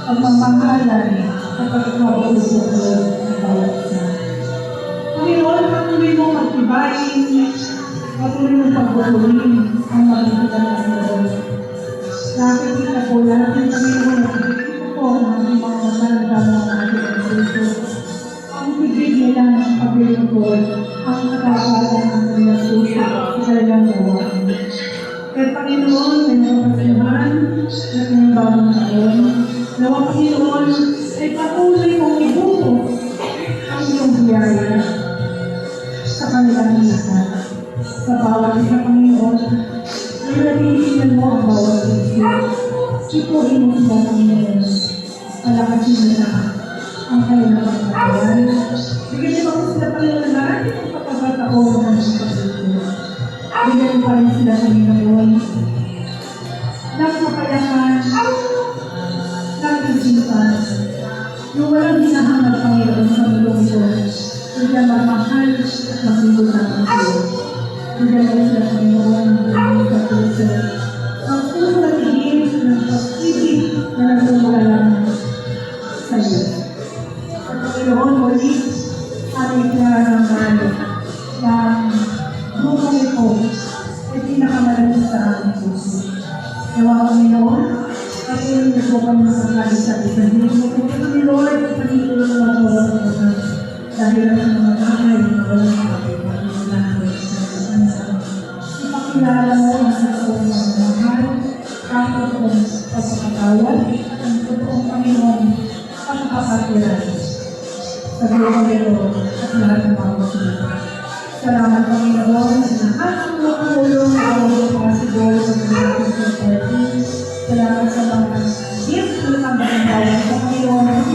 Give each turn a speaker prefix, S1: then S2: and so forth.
S1: pagmamahalan kapag ikaw ay susunod ng bawat isa. Panginoon, patuloy mo magtibayin, patuloy mo pagbubuhin ang magiging ng Panginoon. Nakikita po natin, Panginoon, nakikita po ang ating mga masaramdaman ng ating puso. Ang bibig nila ng paglilingkod, ang nakakalan ng kanilang puso sa kanilang gawain. Kaya Panginoon, may napapasilahan na pinagbalang taon, nawa Panginoon ay patuloy mong ibuto ang iyong biyaya sa kanilang lahat. Sa bawat isa, Panginoon, ay natitignan mo ang bawat isa. Ipuhin mo sila, Panginoon. Palakasin nila ang kanilang pagkakayan. Bigyan mo sila, Panginoon, na natin ang pagkakataon ng pagkakataon. Bigyan pa rin sila, Panginoon, ng kapayahan, ng isipan, yung walang hinahanap, Panginoon, sa mulong ito, bigyan magmahal at magbibutang ang iyo. Bigyan mo sila, Panginoon, ng kapuso. Ang puso na tingin ng pag-ibig na nagmumula lang sa iyo. At Panginoon, muli, aming pinararamdaman ng grupong ito ay pinakamalagis sa aming puso. Nawa Panginoon, patuloy niyo po kami sa kalis-kalis. Hindi mo po kami, Lord, patuloy na magpapagawa ko dahil ang mga bagay na walang kapag-pagpapagawa sa kanila. Ipakilala mo ang totoong magmahal, ang totoong pagpapatawad, at ang totoong Panginoon pagpapatiran sa buong ito at lahat ng mga pagpapagawa. Salamat, Panginoon, sa lahat ng mga tulong na awag mga siguro sa mga pagpapagawa. Salamat sa mga gift na pagpapagawa sa Panginoon.